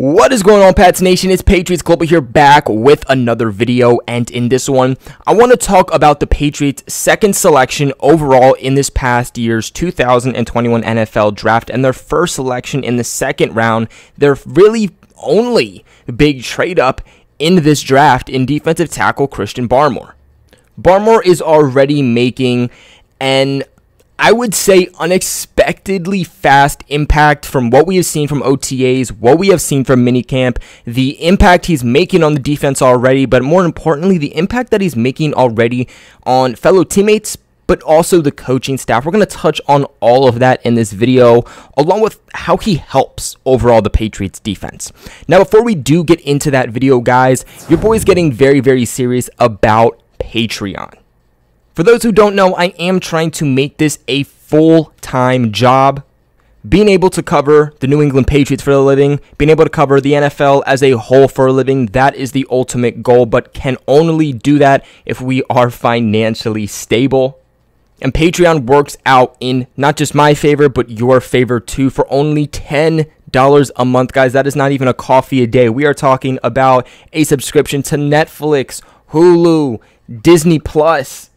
What is going on, Pats Nation? It's Patriots Global here, back with another video, and in this one, I want to talk about the Patriots' second selection overall in this past year's 2021 NFL Draft, and their first selection in the second round, their really only big trade-up in this draft in defensive tackle Christian Barmore. Barmore is already making an, I would say, unexpectedly fast impact from what we have seen from OTAs, what we have seen from minicamp, the impact he's making on the defense already, but more importantly, the impact that he's making already on fellow teammates, but also the coaching staff. We're going to touch on all of that in this video, along with how he helps overall the Patriots defense. Now, before we do get into that video, guys, your boy's getting very, very serious about Patreon. For those who don't know, I am trying to make this a full-time job. Being able to cover the New England Patriots for a living, being able to cover the NFL as a whole for a living, that is the ultimate goal, but can only do that if we are financially stable. And Patreon works out in not just my favor, but your favor too, for only $10 a month, guys. That is not even a coffee a day. We are talking about a subscription to Netflix, Hulu, Disney Plus.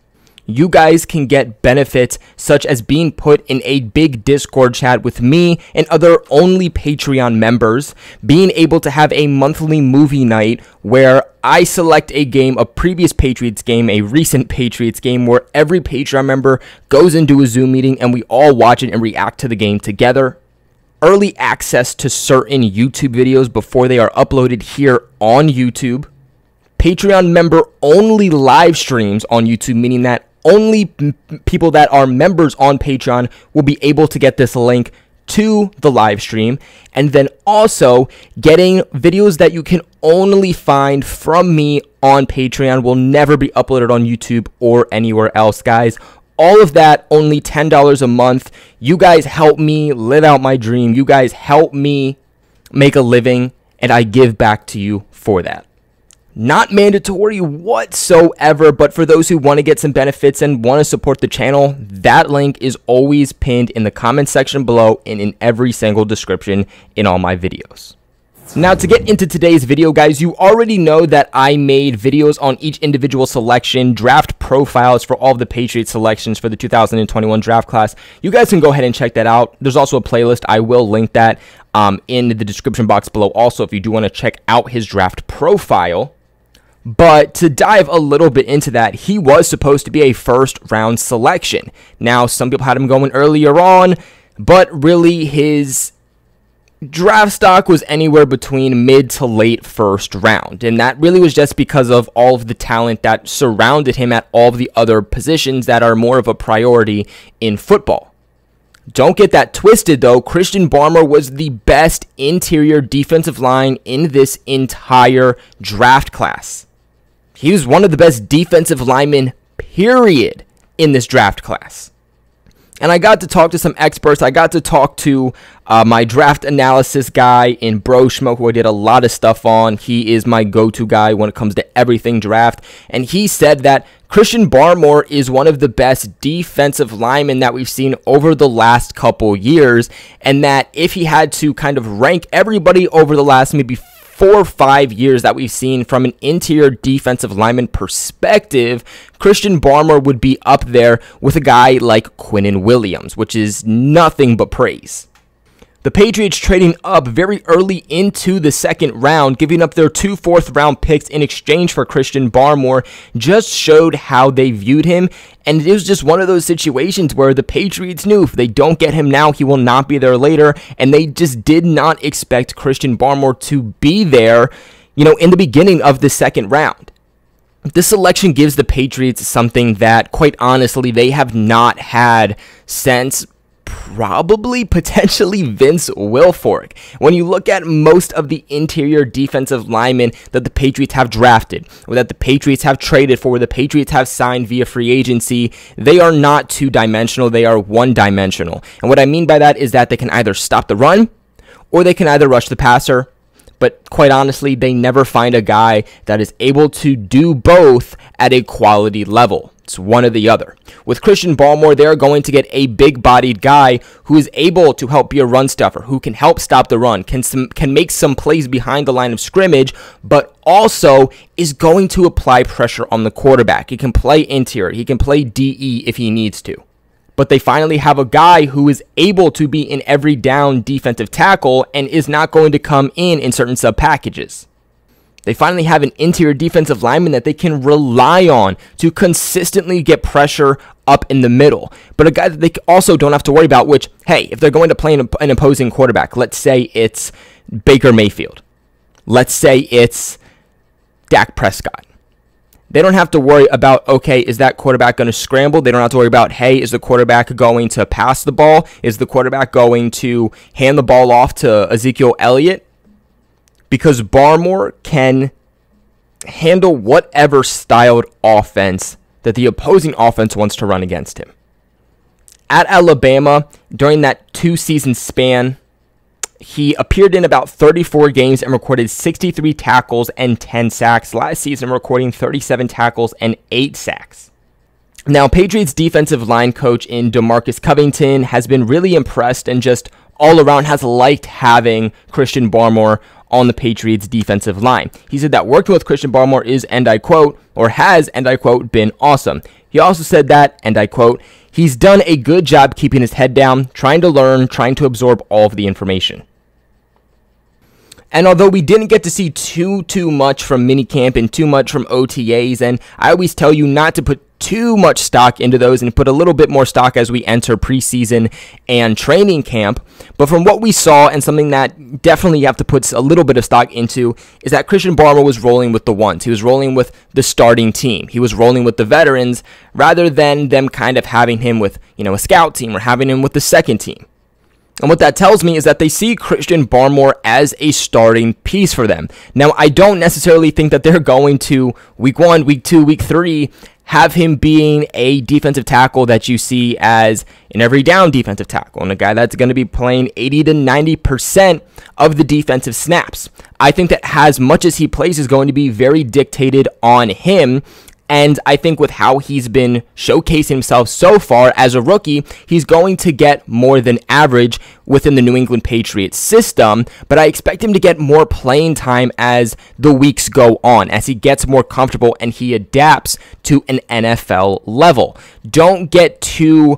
You guys can get benefits such as being put in a big Discord chat with me and other only Patreon members, being able to have a monthly movie night where I select a game, a previous Patriots game, a recent Patriots game, where every Patreon member goes into a Zoom meeting and we all watch it and react to the game together. Early access to certain YouTube videos before they are uploaded here on YouTube. Patreon member only live streams on YouTube, meaning that only people that are members on Patreon will be able to get this link to the live stream, and then also getting videos that you can only find from me on Patreon will never be uploaded on YouTube or anywhere else, guys. All of that only $10 a month. You guys help me live out my dream. You guys help me make a living, and I give back to you for that. Not mandatory whatsoever, but for those who want to get some benefits and want to support the channel, that link is always pinned in the comment section below and in every single description in all my videos. Now, to get into today's video, guys, you already know that I made videos on each individual selection, draft profiles for all of the Patriots selections for the 2021 draft class. You guys can go ahead and check that out. There's also a playlist. I will link that in the description box below also if you do want to check out his draft profile. But to dive a little bit into that, he was supposed to be a first-round selection. Now, some people had him going earlier on, but really his draft stock was anywhere between mid to late first round. And that really was just because of all of the talent that surrounded him at all of the other positions that are more of a priority in football. Don't get that twisted, though. Christian Barmore was the best interior defensive line in this entire draft class. He was one of the best defensive linemen, period, in this draft class. And I got to talk to some experts. I got to talk to my draft analysis guy in Bro Schmo, who I did a lot of stuff on. He is my go-to guy when it comes to everything draft. And he said that Christian Barmore is one of the best defensive linemen that we've seen over the last couple years. And that if he had to kind of rank everybody over the last maybe 4 or 5 years that we've seen from an interior defensive lineman perspective, Christian Barmore would be up there with a guy like Quinnen Williams, which is nothing but praise. The Patriots trading up very early into the second round, giving up their 2 fourth-round picks in exchange for Christian Barmore, just showed how they viewed him. And it was just one of those situations where the Patriots knew if they don't get him now, he will not be there later. And they just did not expect Christian Barmore to be there, in the beginning of the second round. This selection gives the Patriots something that, quite honestly, they have not had since potentially Vince Wilfork. When you look at most of the interior defensive linemen that the Patriots have drafted, or that the Patriots have traded for, or the Patriots have signed via free agency, they are not two-dimensional, they are one-dimensional. And what I mean by that is that they can either stop the run, or they can either rush the passer, but quite honestly, they never find a guy that is able to do both at a quality level. It's one or the other. With Christian Barmore, they're going to get a big-bodied guy who is able to help be a run stuffer, who can help stop the run, can make some plays behind the line of scrimmage, but also is going to apply pressure on the quarterback. He can play interior. He can play DE if he needs to. But they finally have a guy who is able to be in every down defensive tackle and is not going to come in certain sub-packages. They finally have an interior defensive lineman that they can rely on to consistently get pressure up in the middle. But a guy that they also don't have to worry about, which, hey, if they're going to play an opposing quarterback, let's say it's Baker Mayfield. Let's say it's Dak Prescott. They don't have to worry about, okay, is that quarterback going to scramble? They don't have to worry about, hey, is the quarterback going to pass the ball? Is the quarterback going to hand the ball off to Ezekiel Elliott? Because Barmore can handle whatever styled offense that the opposing offense wants to run against him. At Alabama, during that 2-season span, he appeared in about 34 games and recorded 63 tackles and 10 sacks. Last season, recording 37 tackles and 8 sacks. Now, Patriots defensive line coach in DeMarcus Covington has been really impressed and just all around has liked having Christian Barmore on the Patriots defensive line. He said that working with Christian Barmore is, and I quote, or has, and I quote, been awesome. He also said that, and I quote, he's done a good job keeping his head down, trying to learn, trying to absorb all of the information. And although we didn't get to see too much from minicamp and too much from OTAs, and I always tell you not to put too much stock into those and put a little bit more stock as we enter preseason and training camp. But from what we saw, and something that definitely you have to put a little bit of stock into, is that Christian Barmore was rolling with the ones. He was rolling with the starting team. He was rolling with the veterans rather than them kind of having him with, a scout team or having him with the second team. And what that tells me is that they see Christian Barmore as a starting piece for them. Now, I don't necessarily think that they're going to week 1, week 2, week 3 have him being a defensive tackle that you see as an every down defensive tackle and a guy that's going to be playing 80 to 90% of the defensive snaps. I think that as much as he plays is going to be very dictated on him. And I think with how he's been showcasing himself so far as a rookie, he's going to get more than average within the New England Patriots system. But I expect him to get more playing time as the weeks go on, as he gets more comfortable and he adapts to an NFL level. Don't get too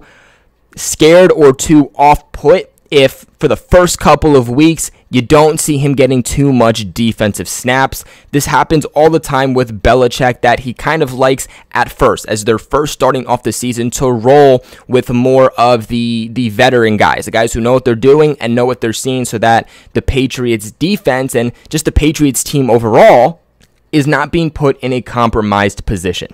scared or too off-put if for the first couple of weeks you don't see him getting too much defensive snaps. This happens all the time with Belichick, that he kind of likes at first, as they're first starting off the season, to roll with more of the veteran guys, the guys who know what they're doing and know what they're seeing, so that the Patriots defense and just the Patriots team overall is not being put in a compromised position.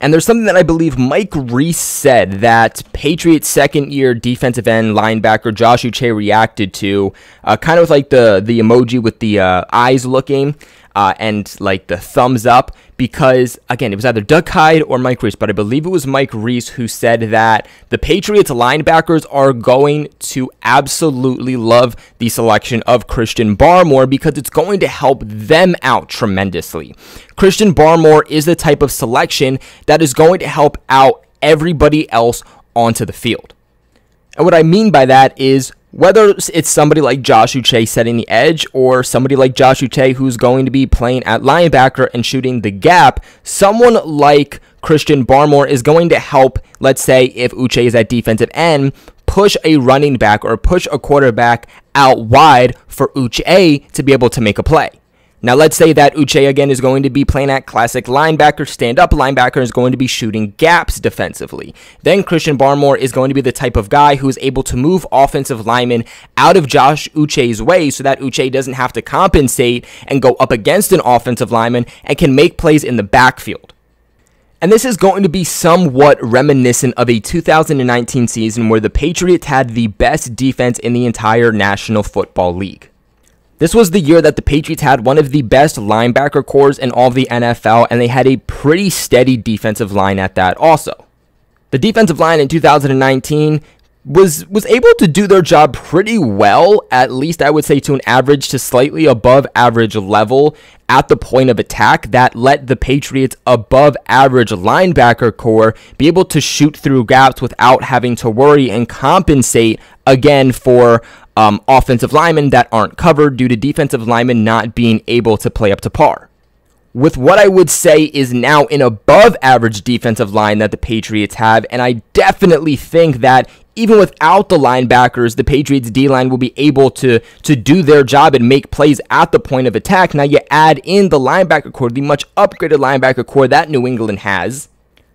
And there's something that I believe Mike Reese said that Patriots second-year defensive end linebacker Josh Uche reacted to, kind of like the emoji with the eyes looking and like the thumbs up, because, again, it was either Doug Hyde or Mike Reese, but I believe it was Mike Reese who said that the Patriots linebackers are going to absolutely love the selection of Christian Barmore because it's going to help them out tremendously. Christian Barmore is the type of selection that is going to help out everybody else onto the field. And what I mean by that is, whether it's somebody like Josh Uche setting the edge or somebody like Josh Uche who's going to be playing at linebacker and shooting the gap, someone like Christian Barmore is going to help, let's say if Uche is at defensive end, push a running back or push a quarterback out wide for Uche to be able to make a play. Now, let's say that Uche, again, is going to be playing at classic linebacker, stand-up linebacker, is going to be shooting gaps defensively. Then Christian Barmore is going to be the type of guy who is able to move offensive linemen out of Josh Uche's way so that Uche doesn't have to compensate and go up against an offensive lineman and can make plays in the backfield. And this is going to be somewhat reminiscent of a 2019 season where the Patriots had the best defense in the entire National Football League. This was the year that the Patriots had one of the best linebacker cores in all of the NFL, and they had a pretty steady defensive line at that also. The defensive line in 2019 was able to do their job pretty well, at least I would say to an average to slightly above average level at the point of attack, that let the Patriots above average linebacker core be able to shoot through gaps without having to worry and compensate again for offensive linemen that aren't covered due to defensive linemen not being able to play up to par. With what I would say is now an above average defensive line that the Patriots have, and I definitely think that even without the linebackers, the Patriots D-line will be able to do their job and make plays at the point of attack. Now you add in the linebacker core, the much upgraded linebacker core that New England has,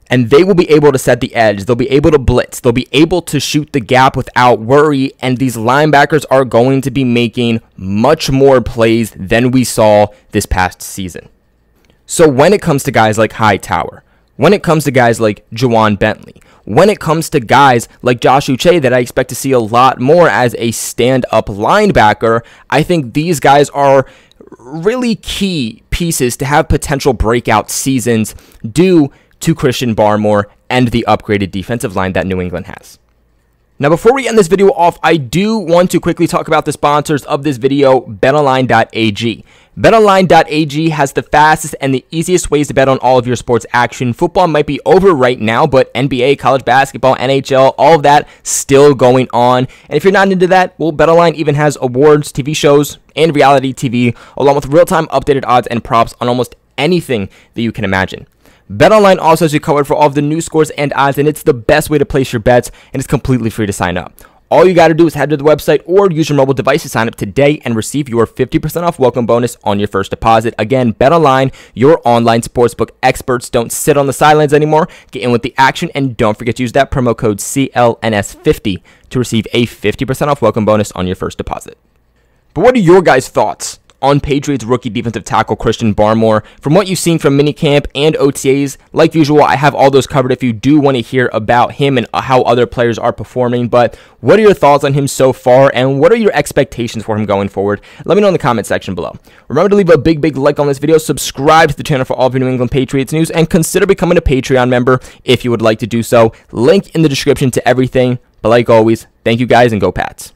and they will be able to set the edge. They'll be able to blitz. They'll be able to shoot the gap without worry, and these linebackers are going to be making much more plays than we saw this past season. So when it comes to guys like Hightower, when it comes to guys like Juwan Bentley, when it comes to guys like Josh Uche that I expect to see a lot more as a stand-up linebacker, I think these guys are really key pieces to have potential breakout seasons due to Christian Barmore and the upgraded defensive line that New England has. Now, before we end this video off, I do want to quickly talk about the sponsors of this video, betonline.ag. BetOnline.ag has the fastest and the easiest ways to bet on all of your sports action. Football might be over right now, but NBA, college basketball, NHL, all of that still going on. And if you're not into that, well, BetOnline even has awards, TV shows, and reality TV, along with real-time updated odds and props on almost anything that you can imagine. BetOnline also has you covered for all of the new scores and odds, and it's the best way to place your bets, and it's completely free to sign up. All you got to do is head to the website or use your mobile device to sign up today and receive your 50% off welcome bonus on your first deposit. Again, BetOnline, your online sportsbook experts. Don't sit on the sidelines anymore. Get in with the action, and don't forget to use that promo code CLNS50 to receive a 50% off welcome bonus on your first deposit. But what are your guys' thoughts on Patriots rookie defensive tackle Christian Barmore? From what you've seen from minicamp and OTAs, like usual, I have all those covered if you do want to hear about him and how other players are performing. But what are your thoughts on him so far, and what are your expectations for him going forward? Let me know in the comment section below. Remember to leave a big like on this video, subscribe to the channel for all of your New England Patriots news, and consider becoming a Patreon member if you would like to do so. Link in the description to everything. But like always, thank you guys, and go Pats.